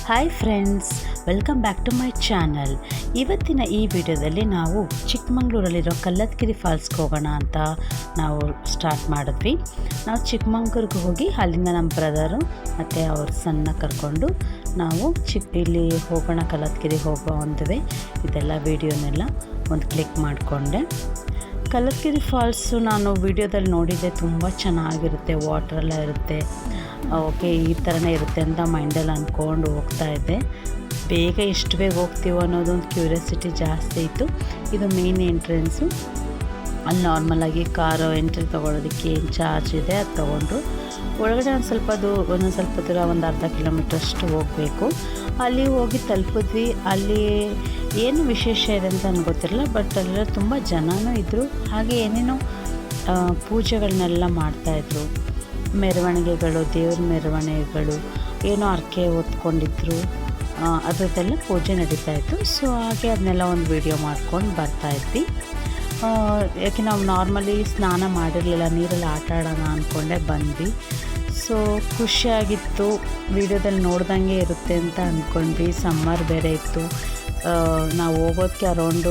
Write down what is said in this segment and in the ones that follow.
Hi friends, welcome back to my channel. ಇವತ್ತಿನ ಈ ವಿಡಿಯೋದಲ್ಲಿ ನಾವು ಚಿಕ್ಕಮಂಗ್ಳೂರಲ್ಲಿರೋ ಕಲ್ಲತ್ಗಿರಿ ಫಾಲ್ಸ್ಗೆ ಹೋಗೋಣ ಅಂತ ನಾವು ಸ್ಟಾರ್ಟ್ ಮಾಡಿದ್ವಿ. ನಾವು ಚಿಕ್ಕಮಂಗ್ಳೂರಿಗೆ ಹೋಗಿ ಅಲ್ಲಿಂದ ನಮ್ಮ ಬ್ರದರು ಮತ್ತು ಅವ್ರ ಸಣ್ಣ ಕರ್ಕೊಂಡು ನಾವು ಇಲ್ಲಿ ಹೋಗೋಣ, ಕಲ್ಲತ್ಗಿರಿ ಹೋಗೋ ಒಂದುವೆ ಇದೆಲ್ಲ ವೀಡಿಯೋನೆಲ್ಲ ಒಂದು ಕ್ಲಿಕ್ ಮಾಡಿಕೊಂಡೆ. ಕಲ್ಲತ್ಗಿರಿ ಫಾಲ್ಸು ನಾನು ವಿಡಿಯೋದಲ್ಲಿ ನೋಡಿದ್ದೆ, ತುಂಬ ಚೆನ್ನಾಗಿರುತ್ತೆ, ವಾಟ್ರೆಲ್ಲ ಇರುತ್ತೆ. ಓಕೆ, ಈ ಥರನೇ ಇರುತ್ತೆ ಅಂತ ಮೈಂಡಲ್ಲಿ ಅಂದ್ಕೊಂಡು ಹೋಗ್ತಾಯಿದ್ದೆ. ಬೇಗ ಎಷ್ಟು ಬೇಗ ಹೋಗ್ತೀವೋ ಅನ್ನೋದೊಂದು ಕ್ಯೂರಿಯಾಸಿಟಿ ಜಾಸ್ತಿ ಇತ್ತು. ಇದು ಮೇನ್ ಎಂಟ್ರೆನ್ಸು. ಅಲ್ಲಿ ನಾರ್ಮಲಾಗಿ ಕಾರು ಎಂಟ್ರಿ ತೊಗೊಳೋದಕ್ಕೆ ಏನು ಚಾರ್ಜ್ ಇದೆ ಅದು ತೊಗೊಂಡ್ರು. ಒಳಗಡೆ ಒಂದೊಂದು ಸ್ವಲ್ಪ ದೂರ ಒಂದು ಅರ್ಧ ಕಿಲೋಮೀಟ್ರಷ್ಟು ಹೋಗಬೇಕು. ಅಲ್ಲಿ ಹೋಗಿ ತಲುಪಿದ್ವಿ. ಅಲ್ಲಿ ಏನು ವಿಶೇಷ ಇದೆ ಅಂತ ನನಗೆ ಗೊತ್ತಿರಲಿಲ್ಲ, ಬಟ್ ಅಲ್ಲೆಲ್ಲ ತುಂಬ ಜನನೂ ಇದ್ದರು. ಹಾಗೆ ಏನೇನೋ ಪೂಜೆಗಳನ್ನೆಲ್ಲ ಮಾಡ್ತಾಯಿದ್ರು. ಮೆರವಣಿಗೆಗಳು, ದೇವ್ರ ಮೆರವಣಿಗೆಗಳು, ಏನೋ ಹರಕೆ ಹೊತ್ಕೊಂಡಿದ್ರು, ಅದರದ್ದೆಲ್ಲ ಪೂಜೆ ನಡೀತಾಯಿತ್ತು. ಸೊ ಹಾಗೆ ಅದನ್ನೆಲ್ಲ ಒಂದು ವೀಡಿಯೋ ಮಾಡ್ಕೊಂಡು ಬರ್ತಾಯಿದ್ವಿ. ಯಾಕೆ ನಾವು ನಾರ್ಮಲಿ ಸ್ನಾನ ಮಾಡಿರಲಿಲ್ಲ, ನೀರಲ್ಲಿ ಆಟ ಆಡೋಣ ಅಂದ್ಕೊಂಡೆ ಬಂದ್ವಿ. ಸೊ ಖುಷಿಯಾಗಿತ್ತು. ವೀಡಿಯೋದಲ್ಲಿ ನೋಡ್ದಂಗೆ ಇರುತ್ತೆ ಅಂತ ಅಂದ್ಕೊಂಡ್ವಿ. ಸಮ್ಮರ್ ಬೇರೆ ಇತ್ತು. ನಾವು ಹೋಗೋದಕ್ಕೆ ಅರೌಂಡು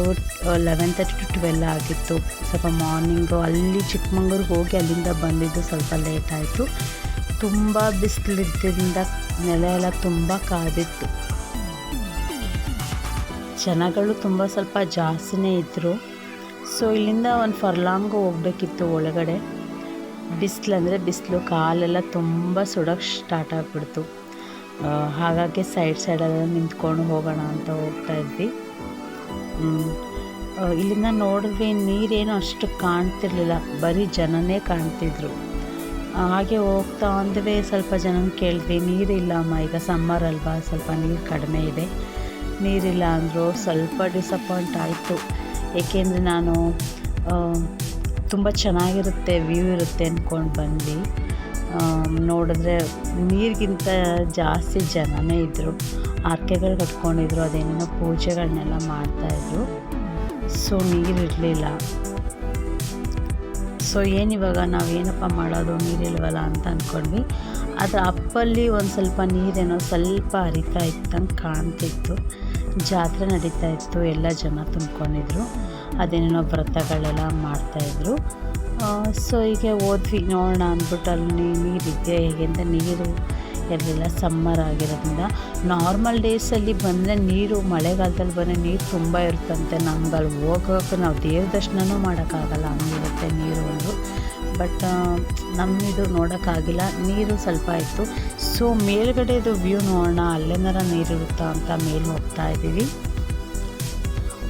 11:30 to 12 ಆಗಿತ್ತು. ಸ್ವಲ್ಪ ಮಾರ್ನಿಂಗು ಅಲ್ಲಿ ಚಿಕ್ಕಮಂಗ್ಳೂರಿಗೆ ಹೋಗಿ ಅಲ್ಲಿಂದ ಬಂದಿದ್ದು ಸ್ವಲ್ಪ ಲೇಟ್ ಆಯಿತು. ತುಂಬ ಬಿಸಿಲಿದ್ದರಿಂದ ನೆಲ ಎಲ್ಲ ತುಂಬ ಕಾದಿತ್ತು. ಜನಗಳು ಸ್ವಲ್ಪ ಜಾಸ್ತಿನೇ ಇದ್ದರು. ಸೊ ಇಲ್ಲಿಂದ ಒಂದು ಫರ್ಲಾಂಗು ಹೋಗಬೇಕಿತ್ತು ಒಳಗಡೆ. ಬಿಸಿಲು, ಕಾಲೆಲ್ಲ ತುಂಬ ಸುಡೋಕ್ಕೆ ಸ್ಟಾರ್ಟ್ ಆಗಿಬಿಡ್ತು. ಹಾಗಾಗಿ ಸೈಡೆಲ್ಲ ನಿಂತ್ಕೊಂಡು ಹೋಗೋಣ ಅಂತ ಹೋಗ್ತಾಯಿದ್ವಿ. ಇಲ್ಲಿಂದ ನೋಡಿದ್ವಿ, ನೀರೇನು ಅಷ್ಟು ಕಾಣ್ತಿರ್ಲಿಲ್ಲ, ಬರೀ ಜನನೇ ಕಾಣ್ತಿದ್ರು. ಹಾಗೆ ಹೋಗ್ತಾ ಅಂದ್ವಿ. ಸ್ವಲ್ಪ ಜನ ಕೇಳಿದ್ವಿ, ನೀರಿಲ್ಲಮ್ಮ, ಈಗ ಸಮ್ಮರ್ ಅಲ್ವಾ, ಸ್ವಲ್ಪ ನೀರು ಕಡಿಮೆ ಇದೆ, ನೀರಿಲ್ಲ ಅಂದರು. ಸ್ವಲ್ಪ ಡಿಸಪಾಯಿಂಟ್ ಆಯಿತು. ಏಕೆಂದರೆ ನಾನು ತುಂಬ ಚೆನ್ನಾಗಿರುತ್ತೆ, ವ್ಯೂ ಇರುತ್ತೆ ಅಂದ್ಕೊಂಡು ಬಂದ್ವಿ. ನೋಡಿದ್ರೆ ನೀರಿಗಿಂತ ಜಾಸ್ತಿ ಜನನೇ ಇದ್ದರು. ಹರಕೆಗಳು ಕಟ್ಕೊಂಡಿದ್ರು, ಅದೇನೇನೋ ಪೂಜೆಗಳನ್ನೆಲ್ಲ ಮಾಡ್ತಾಯಿದ್ರು. ಸೊ ನೀರಿರಲಿಲ್ಲ. ಸೊ ಏನಿವಾಗ ನಾವೇನಪ್ಪ ಮಾಡೋದು, ನೀರಿಲ್ವಲ್ಲ ಅಂತ ಅಂದ್ಕೊಂಡ್ವಿ. ಅದು ಅಪ್ಪಲ್ಲಿ ಒಂದು ಸ್ವಲ್ಪ ನೀರೇನೋ ಸ್ವಲ್ಪ ಹರಿತಾ ಇತ್ತಂಗೆ ಕಾಣ್ತಿತ್ತು. ಜಾತ್ರೆ ನಡೀತಾ ಇತ್ತು, ಎಲ್ಲ ಜನ ತುಂಬ್ಕೊಂಡಿದ್ರು, ಅದೇನೇನೋ ವ್ರತಗಳೆಲ್ಲ ಮಾಡ್ತಾಯಿದ್ರು. ಸೊ ಹೀಗೆ ಹೋದ್ವಿ, ನೋಡೋಣ ಅಂದ್ಬಿಟ್ಟು. ಅಲ್ಲಿ ನೀರಿದೆ ಹೇಗೆ ಅಂತ. ನೀರು ಇರಲಿಲ್ಲ, ಸಮ್ಮರ್ ಆಗಿರೋದ್ರಿಂದ. ನಾರ್ಮಲ್ ಡೇಸಲ್ಲಿ ಬಂದರೆ ನೀರು, ಮಳೆಗಾಲದಲ್ಲಿ ಬಂದರೆ ನೀರು ತುಂಬ ಇರುತ್ತಂತೆ. ನಮ್ಗೆ ಅಲ್ಲಿ ಹೋಗೋಕೆ ನಾವು ದೇವ್ರ ದರ್ಶನವೂ ಮಾಡೋಕ್ಕಾಗಲ್ಲ, ಹಂಗಿರುತ್ತೆ ನೀರು ಒಂದು. ಬಟ್ ನಮ್ಮಿದು ನೋಡೋಕ್ಕಾಗಿಲ್ಲ, ನೀರು ಸ್ವಲ್ಪ ಇತ್ತು. ಸೊ ಮೇಲ್ಗಡೆದು ವ್ಯೂ ನೋಡೋಣ, ಅಲ್ಲೇನಾರ ನೀರಿರುತ್ತಾ ಅಂತ ಮೇಲೆ ಹೋಗ್ತಾ ಇದ್ದೀವಿ.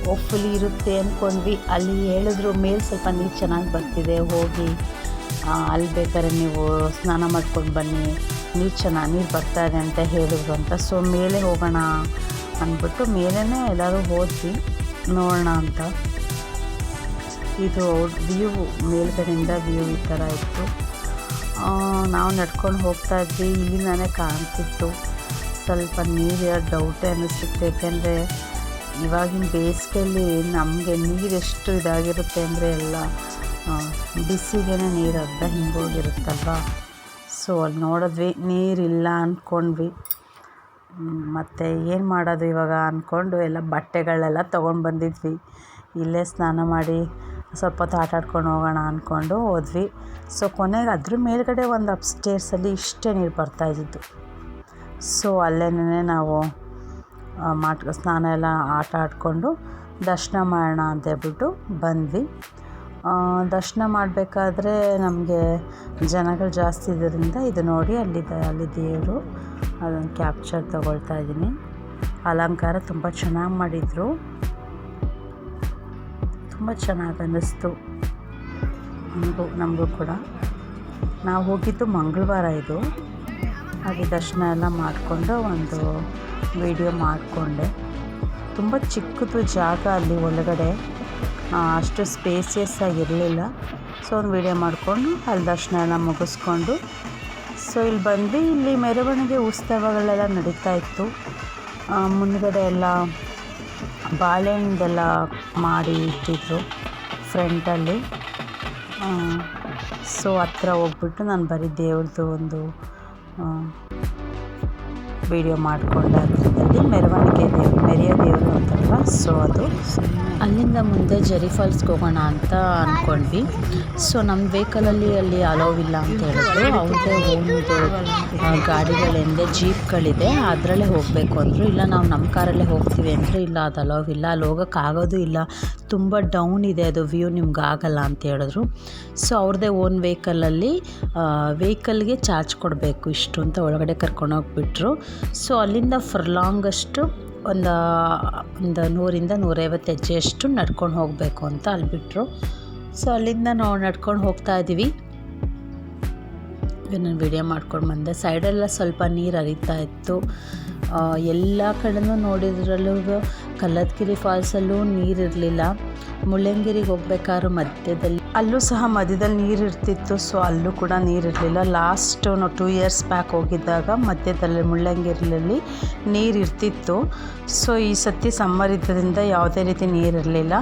ಹೋಪ್ಫುಲಿ ಇರುತ್ತೆ ಅಂದ್ಕೊಂಡ್ವಿ. ಅಲ್ಲಿ ಹೇಳಿದ್ರು ಮೇಲೆ ಸ್ವಲ್ಪ ನೀರು ಚೆನ್ನಾಗಿ ಬರ್ತಿದೆ, ಹೋಗಿ ಅಲ್ಲಿ ಬೇಕಾದ್ರೆ ನೀವು ಸ್ನಾನ ಮಾಡ್ಕೊಂಡು ಬನ್ನಿ, ನೀರು ಬರ್ತಾ ಇದೆ ಅಂತ ಹೇಳಿದ್ರು ಅಂತ. ಸೊ ಮೇಲೆ ಹೋಗೋಣ ಅಂದ್ಬಿಟ್ಟು ಮೇಲೇ ಎಲ್ಲರೂ ಹೋದ್ವಿ, ನೋಡೋಣ ಅಂತ. ಇದು ವ್ಯೂ, ಮೇಲ್ಗಡೆಯಿಂದ ವ್ಯೂ ಈ ಥರ ಇತ್ತು. ನಾವು ನಡ್ಕೊಂಡು ಹೋಗ್ತಾ ಇದ್ವಿ. ಇಲ್ಲಿಂದಾನೇ ಕಾಣ್ತಿತ್ತು. ಸ್ವಲ್ಪ ನೀರು ಡೌಟೇ ಅನ್ನಿಸ್ತಿತ್ತು. ಏಕೆಂದರೆ ಇವಾಗಿನ ಬೇಸಿಗೆಯಲ್ಲಿ ನಮಗೆ ನೀರು ಎಷ್ಟು ಇದಾಗಿರುತ್ತೆ ಅಂದರೆ ಎಲ್ಲ ಬಿಸಿಗೆ ನೀರು ಅರ್ಧ ಹಿಂಗೋಗಿರುತ್ತಲ್ವ. ಸೊ ಅಲ್ಲಿ ನೋಡಿದ್ವಿ, ನೀರಿಲ್ಲ ಅಂದ್ಕೊಂಡ್ವಿ. ಮತ್ತು ಏನು ಮಾಡೋದು ಇವಾಗ ಅಂದ್ಕೊಂಡು ಎಲ್ಲ ಬಟ್ಟೆಗಳೆಲ್ಲ ತೊಗೊಂಡು ಬಂದಿದ್ವಿ. ಇಲ್ಲೇ ಸ್ನಾನ ಮಾಡಿ ಸ್ವಲ್ಪ ಹೊತ್ತು ಆಟ ಆಡ್ಕೊಂಡು ಹೋಗೋಣ ಅಂದ್ಕೊಂಡು ಹೋದ್ವಿ. ಸೊ ಕೊನೆಗೆ ಅದ್ರ ಮೇಲ್ಗಡೆ ಒಂದು ಅಪ್ಸ್ಟೇರ್ಸಲ್ಲಿ ಇಷ್ಟೇ ನೀರು ಬರ್ತಾಯಿದ್ದು. ಸೊ ಅಲ್ಲೇನೇ ನಾವು ಸ್ನಾನ ಎಲ್ಲ ಆಟ ಆಡಿಕೊಂಡು ದರ್ಶನ ಮಾಡೋಣ ಅಂತೇಳ್ಬಿಟ್ಟು ಬಂದ್ವಿ. ದರ್ಶನ ಮಾಡಬೇಕಾದ್ರೆ ನಮಗೆ ಜನಗಳು ಜಾಸ್ತಿ ಇದ್ದರಿಂದ ಇದು ನೋಡಿ, ಅಲ್ಲಿ ದೇವರು, ಅದನ್ನು ಕ್ಯಾಪ್ಚರ್ ತೊಗೊಳ್ತಾ ಇದ್ದೀನಿ. ಅಲಂಕಾರ ತುಂಬ ಚೆನ್ನಾಗಿ ಮಾಡಿದರು, ತುಂಬ ಚೆನ್ನಾಗಿ ಅನ್ನಿಸ್ತು ನಮಗೂ ಕೂಡ. ನಾವು ಹೋಗಿದ್ದು ಮಂಗಳವಾರ ಇದು. ಹಾಗೆ ದರ್ಶನ ಎಲ್ಲ ಮಾಡಿಕೊಂಡು ಒಂದು ವಿಡಿಯೋ ಮಾಡಿಕೊಂಡೆ. ತುಂಬ ಚಿಕ್ಕದು ಜಾಗ ಅಲ್ಲಿ ಒಳಗಡೆ, ಅಷ್ಟು ಸ್ಪೇಸಿಯಸ್ ಆಗಿರಲಿಲ್ಲ. ಸೊ ಒಂದು ವಿಡಿಯೋ ಮಾಡಿಕೊಂಡು ಅಲ್ಲಿ ದರ್ಶನ ಎಲ್ಲ ಮುಗಿಸ್ಕೊಂಡು ಸೊ ಇಲ್ಲಿ ಬಂದು, ಇಲ್ಲಿ ಮೆರವಣಿಗೆ ಉತ್ಸವಗಳೆಲ್ಲ ನಡೀತಾ ಇತ್ತು. ಮುಂದುಗಡೆ ಎಲ್ಲ ಬಾಳೆಹಣ್ಣೆಲ್ಲ ಮಾಡಿ ಇಟ್ಟಿದ್ರು ಫ್ರಂಟಲ್ಲಿ. ಸೊ ಹತ್ರ ಹೋಗ್ಬಿಟ್ಟು ನಾನು ಬರೀ ದೇವ್ರದ್ದು ಒಂದು ವಿಡಿಯೋ ಮಾಡಿಕೊಂಡೆ. ಅದರಲ್ಲಿ ಮೆರೆಯೋ ದೇವರು ಅಂತಾರಲ್ಲ, ಸೊ ಅದು. ಅಲ್ಲಿಂದ ಮುಂದೆ ಜರಿ ಫಾಲ್ಸ್ಗೆ ಹೋಗೋಣ ಅಂತ ಅಂದ್ಕೊಂಡ್ವಿ. ಸೊ ನಮ್ಮ ವೆಹಿಕಲಲ್ಲಿ ಅಲ್ಲಿ ಅಲೋವ್ ಇಲ್ಲ ಅಂತ ಹೇಳಿದ್ರು. ಅವ್ರದ್ದೇ ಒಂದು ಗಾಡಿಗಳಿಂದ ಜೀಪ್ಗಳಿದೆ, ಅದರಲ್ಲೇ ಹೋಗಬೇಕು ಅಂದರು. ಇಲ್ಲ ನಾವು ನಮ್ಮ ಕಾರಲ್ಲೇ ಹೋಗ್ತೀವಿ ಅಂದರೆ, ಇಲ್ಲ ಅದು ಅಲೋವ್ ಇಲ್ಲ, ಅಲ್ಲಿ ಹೋಗೋಕ್ಕಾಗೋದು ಇಲ್ಲ, ತುಂಬ ಡೌನ್ ಇದೆ ಅದು ವ್ಯೂ, ನಿಮ್ಗೆ ಆಗಲ್ಲ ಅಂತ ಹೇಳಿದ್ರು. ಸೊ ಅವ್ರದ್ದೇ ಓನ್ ವೆಹಿಕಲ್ಗೆ ಚಾರ್ಜ್ ಕೊಡಬೇಕು ಇಷ್ಟು ಅಂತ ಒಳಗಡೆ ಕರ್ಕೊಂಡೋಗ್ಬಿಟ್ರು. ಸೊ ಅಲ್ಲಿಂದ ಫರ್ಲಾಂಗಷ್ಟು ಒಂದು 100-150 ಹೆಜ್ಜೆಯಷ್ಟು ನಡ್ಕೊಂಡು ಹೋಗಬೇಕು ಅಂತ ಅಲ್ಲಿ ಬಿಟ್ಟರು. ಸೊ ಅಲ್ಲಿಂದ ನಾವು ನಡ್ಕೊಂಡು ಹೋಗ್ತಾ ಇದ್ದೀವಿ. ನಾನು ವಿಡಿಯೋ ಮಾಡ್ಕೊಂಡು ಬಂದೆ. ಸೈಡೆಲ್ಲ ಸ್ವಲ್ಪ ನೀರು ಹರಿತಾ ಇತ್ತು. ಎಲ್ಲ ಕಡೆನೂ ನೋಡಿದ್ರಲ್ಲೂ ಕಲ್ಲತ್ಗಿರಿ ಫಾಲ್ಸಲ್ಲೂ ನೀರಿರಲಿಲ್ಲ. ಮುಳ್ಳಯ್ಯನಗಿರಿಗೆ ಹೋಗ್ಬೇಕಾದ್ರೂ ಅಲ್ಲೂ ಸಹ ಮಧ್ಯದಲ್ಲಿ ನೀರು ಇರ್ತಿತ್ತು. ಸೊ ಅಲ್ಲೂ ಕೂಡ ನೀರಿರಲಿಲ್ಲ. ಲಾಸ್ಟ್ ನಾವು 2 years ಬ್ಯಾಕ್ ಹೋಗಿದ್ದಾಗ ಮಧ್ಯದಲ್ಲಿ ಮುಳ್ಳಯ್ಯನಗಿರಿಯಲ್ಲಿ ನೀರು ಇರ್ತಿತ್ತು. ಸೊ ಈ ಸತಿ ಸಮ್ಮರ್ ಇದ್ದರಿಂದ ಯಾವುದೇ ರೀತಿ ನೀರಿರಲಿಲ್ಲ.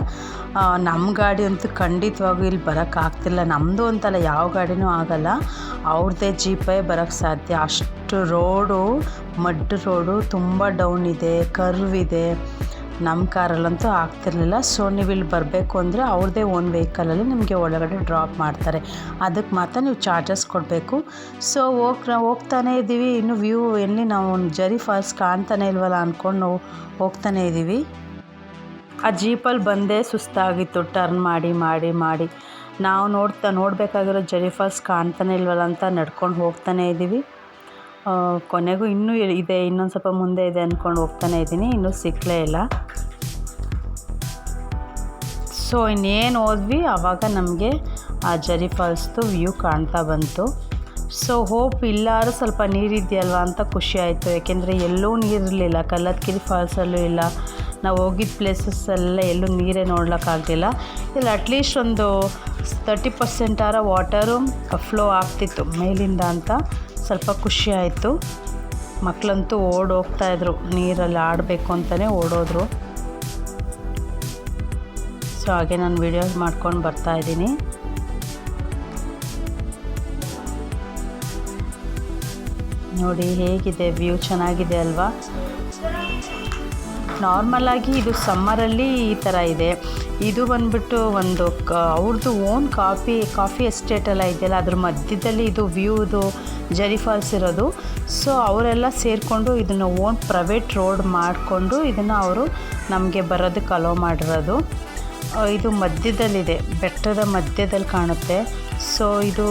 ನಮ್ಮ ಗಾಡಿ ಅಂತೂ ಖಂಡಿತವಾಗೂ ಇಲ್ಲಿ ಬರೋಕ್ಕಾಗ್ತಿಲ್ಲ. ನಮ್ಮದು ಅಂತಲ್ಲ, ಯಾವ ಗಾಡಿನೂ ಆಗಲ್ಲ, ಅವ್ರದ್ದೇ ಜೀಪೇ ಬರೋಕ್ಕೆ ಸಾಧ್ಯ. ಅಷ್ಟು ರೋಡು ಮಡ್ ರೋಡು, ತುಂಬ ಡೌನ್ ಇದೆ, ಕರ್ವ್ ಇದೆ. ನಮ್ಮ ಕಾರಲ್ಲಂತೂ ಆಗ್ತಿರ್ಲಿಲ್ಲ. ಸೊ ನೀವು ಇಲ್ಲಿ ಬರಬೇಕು ಅಂದರೆ ಅವ್ರದ್ದೇ ಓನ್ ವೆಹಿಕಲಲ್ಲಿ ನಿಮಗೆ ಒಳಗಡೆ ಡ್ರಾಪ್ ಮಾಡ್ತಾರೆ. ಅದಕ್ಕೆ ಮಾತ್ರ ನೀವು ಚಾರ್ಜಸ್ ಕೊಡಬೇಕು. ಸೊ ಹೋಗ್ತಾನೇ ಇದ್ದೀವಿ. ಇನ್ನು ವ್ಯೂ ಎಲ್ಲಿ ನಾವು ಜರಿ ಫಾಲ್ಸ್ ಕಾಣ್ತಾನೆ ಇಲ್ವಲ್ಲ ಅಂದ್ಕೊಂಡು ನಾವು ಹೋಗ್ತಾನೆ ಇದ್ದೀವಿ. ಆ ಜೀಪಲ್ಲಿ ಬಂದೇ ಸುಸ್ತಾಗಿತ್ತು. ಟರ್ನ್ ಮಾಡಿ ನಾವು ನೋಡಬೇಕಾಗಿರೋ ಜರಿ ಫಾಲ್ಸ್ ಕಾಣ್ತಾನೆ ಇಲ್ವಲ್ಲ ಅಂತ ನಡ್ಕೊಂಡು ಹೋಗ್ತಾನೆ ಇದ್ದೀವಿ. ಕೊನೆಗೂ ಇನ್ನೂ ಇದೆ, ಇನ್ನೊಂದು ಸ್ವಲ್ಪ ಮುಂದೆ ಇದೆ ಅಂದ್ಕೊಂಡು ಹೋಗ್ತಾನೆ ಇದ್ದೀನಿ. ಇನ್ನೂ ಸಿಕ್ಕಲೇ ಇಲ್ಲ. ಸೊ ಇನ್ನೇನು ಹೋದ್ವಿ, ಆವಾಗ ನಮಗೆ ಆ ಜರಿ ಫಾಲ್ಸ್ದು ವ್ಯೂ ಕಾಣ್ತಾ ಬಂತು. ಸೊ ಹೋಪ್ ಇಲ್ಲಾರು ಸ್ವಲ್ಪ ನೀರಿದೆಯಲ್ವ ಅಂತ ಖುಷಿ ಆಯಿತು. ಯಾಕೆಂದರೆ ಎಲ್ಲೂ ನೀರಿರಲಿಲ್ಲ, ಕಲ್ಲತ್ಗಿರಿ ಫಾಲ್ಸಲ್ಲೂ ಇಲ್ಲ, ನಾವು ಹೋಗಿದ್ದ ಪ್ಲೇಸಸ್ಸೆಲ್ಲ ಎಲ್ಲೂ ನೀರೇ ನೋಡ್ಲಿಕ್ಕಾಗಲಿಲ್ಲ. ಇಲ್ಲಿ ಅಟ್ಲೀಸ್ಟ್ ಒಂದು 30% ವಾಟರು ಫ್ಲೋ ಆಗ್ತಿತ್ತು ಮೇಲಿಂದ ಅಂತ ಸ್ವಲ್ಪ ಖುಷಿ ಆಯಿತು. ಮಕ್ಕಳಂತೂ ಓಡೋಗ್ತಾಯಿದ್ರು, ನೀರಲ್ಲಿ ಆಡಬೇಕು ಅಂತಲೇ ಓಡೋದ್ರು. ಸೊ ಹಾಗೆ ನಾನು ವಿಡಿಯೋ ಮಾಡ್ಕೊಂಡು ಬರ್ತಾಯಿದ್ದೀನಿ. ನೋಡಿ ಹೇಗಿದೆ ವ್ಯೂ, ಚೆನ್ನಾಗಿದೆ ಅಲ್ವಾ. ನಾರ್ಮಲಾಗಿ ಇದು ಸಮ್ಮರಲ್ಲಿ ಈ ಥರ ಇದೆ. ಇದು ಬಂದ್ಬಿಟ್ಟು ಒಂದು ಅವ್ರದ್ದು ಓನ್ ಕಾಫಿ ಎಸ್ಟೇಟೆಲ್ಲ ಇದೆಯಲ್ಲ, ಅದ್ರ ಮಧ್ಯದಲ್ಲಿ ಇದು ವ್ಯೂದು ಜರಿ ಫಾಲ್ಸ್ ಇರೋದು. ಸೊ ಅವರೆಲ್ಲ ಸೇರಿಕೊಂಡು ಇದನ್ನು ಓನ್ ಪ್ರೈವೇಟ್ ರೋಡ್ ಮಾಡಿಕೊಂಡು ಇದನ್ನು ಅವರು ನಮಗೆ ಬರೋದಕ್ಕೆ ಅಲೋ ಮಾಡಿರೋದು. ಇದು ಮಧ್ಯದಲ್ಲಿದೆ, ಬೆಟ್ಟದ ಮಧ್ಯದಲ್ಲಿ ಕಾಣುತ್ತೆ. ಸೊ ಇದು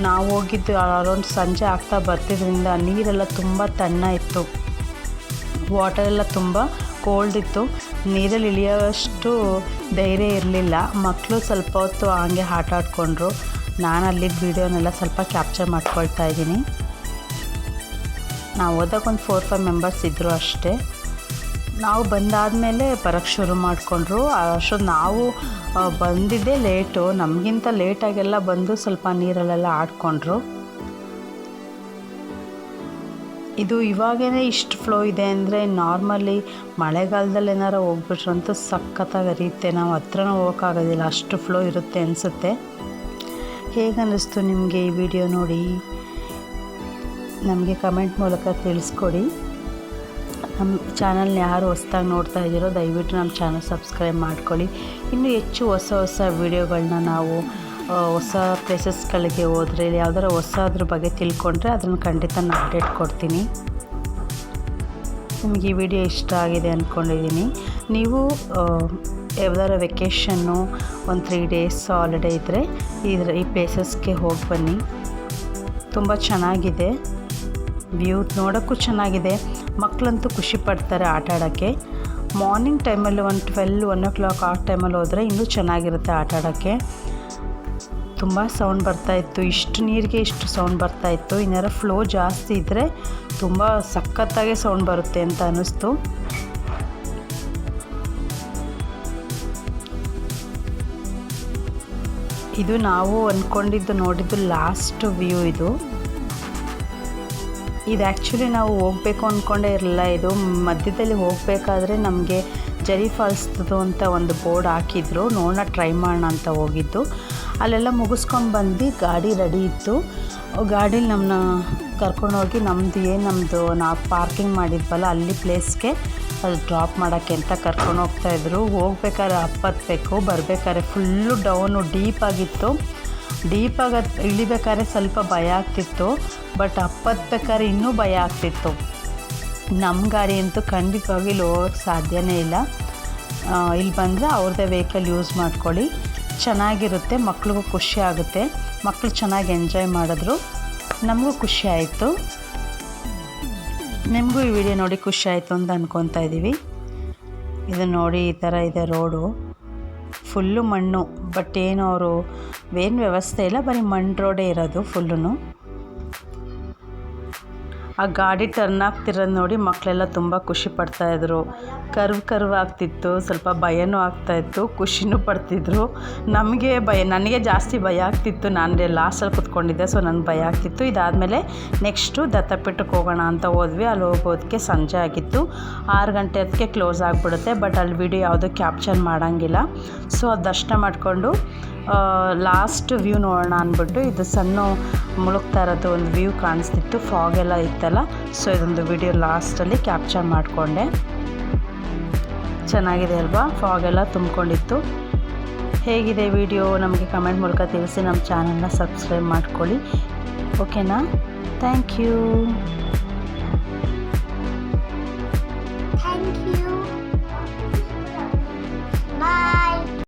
ನಾವು ಹೋಗಿದ್ದು ಅರೌಂಡ್ ಸಂಜೆ ಆಗ್ತಾ ಬರ್ತಿದ್ರಿಂದ ನೀರೆಲ್ಲ ತುಂಬ ತಣ್ಣ ಇತ್ತು, ವಾಟರೆಲ್ಲ ತುಂಬ ಕೋಲ್ಡ್ ಇತ್ತು. ನೀರಲ್ಲಿ ಇಳಿಯೋಷ್ಟು ಧೈರ್ಯ ಇರಲಿಲ್ಲ. ಮಕ್ಕಳು ಸ್ವಲ್ಪ ಹೊತ್ತು ಹಂಗೆ ಆಟ ಆಡ್ಕೊಂಡ್ರು. ನಾನು ಅಲ್ಲಿದ್ದ ವೀಡಿಯೋನೆಲ್ಲ ಸ್ವಲ್ಪ ಕ್ಯಾಪ್ಚರ್ ಮಾಡ್ಕೊಳ್ತಾ ಇದ್ದೀನಿ. ನಾವು ಹೋದಾಗ ಒಂದು 4-5 ಮೆಂಬರ್ಸ್ ಇದ್ದರು ಅಷ್ಟೇ. ನಾವು ಬಂದಾದಮೇಲೆ ಬರೋಕ್ಕೆ ಶುರು ಮಾಡಿಕೊಂಡ್ರು. ಅಷ್ಟೊಂದು ನಾವು ಬಂದಿದ್ದೇ ಲೇಟು, ನಮಗಿಂತ ಲೇಟಾಗೆಲ್ಲ ಬಂದು ಸ್ವಲ್ಪ ನೀರಲ್ಲೆಲ್ಲ ಆಡ್ಕೊಂಡ್ರು. ಇದು ಇವಾಗೇ ಇಷ್ಟು ಫ್ಲೋ ಇದೆ ಅಂದರೆ ನಾರ್ಮಲಿ ಮಳೆಗಾಲದಲ್ಲಿ ಏನಾರು ಹೋಗ್ಬಿಟ್ರಂತೂ ಸಖತ್ತಾಗಿ ಹರಿಯುತ್ತೆ. ನಾವು ಹತ್ರನೂ ಹೋಗೋಕ್ಕಾಗೋದಿಲ್ಲ, ಅಷ್ಟು ಫ್ಲೋ ಇರುತ್ತೆ ಅನಿಸುತ್ತೆ. ಹೇಗನ್ನಿಸ್ತು ನಿಮಗೆ ಈ ವಿಡಿಯೋ ನೋಡಿ? ನಮಗೆ ಕಮೆಂಟ್ ಮೂಲಕ ತಿಳಿಸ್ಕೊಡಿ. ನಮ್ಮ ಚಾನಲ್ನ ಯಾರು ಹೊಸ್ದಾಗಿ ನೋಡ್ತಾ ಇದ್ದೀರೋ ದಯವಿಟ್ಟು ನಮ್ಮ ಚಾನಲ್ ಸಬ್ಸ್ಕ್ರೈಬ್ ಮಾಡ್ಕೊಳ್ಳಿ. ಇನ್ನೂ ಹೆಚ್ಚು ಹೊಸ ವಿಡಿಯೋಗಳನ್ನ ನಾವು ಹೊಸ ಪ್ಲೇಸಸ್ಗಳಿಗೆ ಹೋದರೆ ಯಾವುದಾರ ಹೊಸದ್ರ ಬಗ್ಗೆ ತಿಳ್ಕೊಂಡ್ರೆ ಅದನ್ನು ಖಂಡಿತ ನಾನು ಅಪ್ಡೇಟ್ ಕೊಡ್ತೀನಿ. ನಿಮಗೆ ಈ ವಿಡಿಯೋ ಇಷ್ಟ ಆಗಿದೆ ಅಂದ್ಕೊಂಡಿದ್ದೀನಿ. ನೀವು ಯಾವ್ದಾರ ವೆಕೇಷನ್ನು ಒಂದು 3 days ಹಾಲಿಡೇ ಇದ್ದರೆ ಈ ಪ್ಲೇಸಸ್ಗೆ ಹೋಗಿ ಬನ್ನಿ. ತುಂಬ ಚೆನ್ನಾಗಿದೆ, ವ್ಯೂ ನೋಡೋಕ್ಕೂ ಚೆನ್ನಾಗಿದೆ. ಮಕ್ಕಳಂತೂ ಖುಷಿ ಪಡ್ತಾರೆ ಆಟ ಆಡೋಕ್ಕೆ. ಮಾರ್ನಿಂಗ್ ಟೈಮಲ್ಲಿ ಒಂದು 12-1 o'clock ಆ ಟೈಮಲ್ಲಿ ಹೋದರೆ ಇನ್ನೂ ಚೆನ್ನಾಗಿರುತ್ತೆ ಆಟ ಆಡೋಕ್ಕೆ. ತುಂಬ ಸೌಂಡ್ ಬರ್ತಾಯಿತ್ತು, ಇಷ್ಟು ನೀರಿಗೆ ಇಷ್ಟು ಸೌಂಡ್ ಬರ್ತಾಯಿತ್ತು. ಇನ್ನಾರ ಫ್ಲೋ ಜಾಸ್ತಿ ಇದ್ದರೆ ತುಂಬ ಸಖತ್ತಾಗೆ ಸೌಂಡ್ ಬರುತ್ತೆ ಅಂತ ಅನ್ನಿಸ್ತು. ಇದು ನಾವು ಅಂದ್ಕೊಂಡಿದ್ದು ನೋಡಿದ್ದು ಲಾಸ್ಟ್ ವ್ಯೂ. ಇದು ಆ್ಯಕ್ಚುಲಿ ನಾವು ಹೋಗಬೇಕು ಅಂದ್ಕೊಂಡೇ ಇರಲಿಲ್ಲ. ಇದು ಮಧ್ಯದಲ್ಲಿ ಹೋಗಬೇಕಾದ್ರೆ ನಮಗೆ ಜರಿ ಫಾಲ್ಸ್ದು ಅಂತ ಒಂದು ಬೋರ್ಡ್ ಹಾಕಿದ್ರು, ನೋಡೋಣ ಟ್ರೈ ಮಾಡೋಣ ಅಂತ ಹೋಗಿದ್ದು. ಅಲ್ಲೆಲ್ಲ ಮುಗಿಸ್ಕೊಂಡು ಬಂದು ಗಾಡಿ ರೆಡಿ ಇತ್ತು. ಗಾಡೀಲಿ ನಮ್ಮನ್ನ ಕರ್ಕೊಂಡೋಗಿ ನಮ್ಮದು ನಾವು ಪಾರ್ಕಿಂಗ್ ಮಾಡಿದ್ವಲ್ಲ ಅಲ್ಲಿ ಪ್ಲೇಸ್ಗೆ ಅದು ಡ್ರಾಪ್ ಮಾಡೋಕ್ಕೆ ಅಂತ ಕರ್ಕೊಂಡೋಗ್ತಾಯಿದ್ರು. ಹೋಗ್ಬೇಕಾದ್ರೆ ಹತ್ತಬೇಕು, ಬರಬೇಕಾದ್ರೆ ಫುಲ್ಲು ಡೌನು ಡೀಪಾಗಿತ್ತು. ಡೀಪಾಗಿ ಇಳಿಬೇಕಾದ್ರೆ ಸ್ವಲ್ಪ ಭಯ ಆಗ್ತಿತ್ತು, ಬಟ್ ಹತ್ತಬೇಕಾದ್ರೆ ಇನ್ನೂ ಭಯ ಆಗ್ತಿತ್ತು. ನಮ್ಮ ಗಾಡಿ ಅಂತೂ ಖಂಡಿತವಾಗಿ ಇಲ್ಲಿ ಹೋಗೋಕ್ಕೆ ಸಾಧ್ಯನೇ ಇಲ್ಲ. ಇಲ್ಲಿ ಬಂದರೆ ಅವ್ರದ್ದೇ ವೆಹಿಕಲ್ ಯೂಸ್ ಮಾಡ್ಕೊಳ್ಳಿ, ಚೆನ್ನಾಗಿರುತ್ತೆ, ಮಕ್ಳಿಗೂ ಖುಷಿ ಆಗುತ್ತೆ. ಮಕ್ಕಳು ಚೆನ್ನಾಗಿ ಎಂಜಾಯ್ ಮಾಡಿದ್ರು, ನಮಗೂ ಖುಷಿ ಆಯಿತು. ನಿಮಗೂ ಈ ವಿಡಿಯೋ ನೋಡಿ ಖುಷಿ ಆಯಿತು ಅಂತ ಅಂದ್ಕೊತಾ ಇದ್ದೀವಿ. ಇದು ನೋಡಿ ಈ ಥರ ಇದೆ ರೋಡು, ಫುಲ್ಲು ಮಣ್ಣು. ಬಟ್ ಏನು ಅವರು ಏನು ವ್ಯವಸ್ಥೆ ಇಲ್ಲ, ಬರೀ ಮಣ್ಣು ರೋಡೇ ಇರೋದು ಫುಲ್ಲು. ಆ ಗಾಡಿ ಟರ್ನ್ ಆಗ್ತಿರೋದು ನೋಡಿ ಮಕ್ಕಳೆಲ್ಲ ತುಂಬ ಖುಷಿ ಪಡ್ತಾಯಿದ್ರು. ಕರ್ವ್ ಆಗ್ತಿತ್ತು, ಸ್ವಲ್ಪ ಭಯನೂ ಆಗ್ತಾಯಿತ್ತು, ಖುಷಿನೂ ಪಡ್ತಿದ್ರು. ನನಗೆ ಜಾಸ್ತಿ ಭಯ ಆಗ್ತಿತ್ತು. ನಾನು ಲಾಸ್ಟಲ್ಲಿ ಕೂತ್ಕೊಂಡಿದ್ದೆ, ಸೊ ನನಗೆ ಭಯ ಆಗ್ತಿತ್ತು. ಇದಾದಮೇಲೆ ನೆಕ್ಸ್ಟು ದತ್ತಪೀಠಕ್ಕೆ ಹೋಗೋಣ ಅಂತ ಹೋದ್ವಿ. ಅಲ್ಲಿ ಹೋಗೋದಕ್ಕೆ ಸಂಜೆ ಆಗಿತ್ತು, 6 ಗಂಟೆ ಹೊತ್ತಿಗೆ ಕ್ಲೋಸ್ ಆಗಿಬಿಡುತ್ತೆ. ಬಟ್ ಅಲ್ಲಿ ವಿಡಿಯೋ ಯಾವುದೂ ಕ್ಯಾಪ್ಚರ್ ಮಾಡೋಂಗಿಲ್ಲ. ಸೊ ಅದು ದರ್ಶನ ಮಾಡಿಕೊಂಡು ಲಾಸ್ಟ್ ವ್ಯೂ ನೋಡೋಣ ಅಂದ್ಬಿಟ್ಟು, ಇದು ಸಣ್ಣ ಮುಳುಗ್ತಾ ಇರೋದು ಒಂದು ವ್ಯೂ ಕಾಣಿಸ್ತಿತ್ತು, ಫಾಗೆಲ್ಲ ಇತ್ತಲ್ಲ. ಸೊ ಇದೊಂದು ವಿಡಿಯೋ ಲಾಸ್ಟಲ್ಲಿ ಕ್ಯಾಪ್ಚರ್ ಮಾಡಿಕೊಂಡೆ. ಚೆನ್ನಾಗಿದೆ ಅಲ್ವಾ, ಫಾಗೆಲ್ಲ ತುಂಬಿಕೊಂಡಿತ್ತು. ಹೇಗಿದೆ ವಿಡಿಯೋ ನಮಗೆ ಕಮೆಂಟ್ ಮೂಲಕ ತಿಳಿಸಿ. ನಮ್ಮ ಚಾನಲ್ನ ಸಬ್ಸ್ಕ್ರೈಬ್ ಮಾಡ್ಕೊಳ್ಳಿ, ಓಕೆನಾ? Thank you.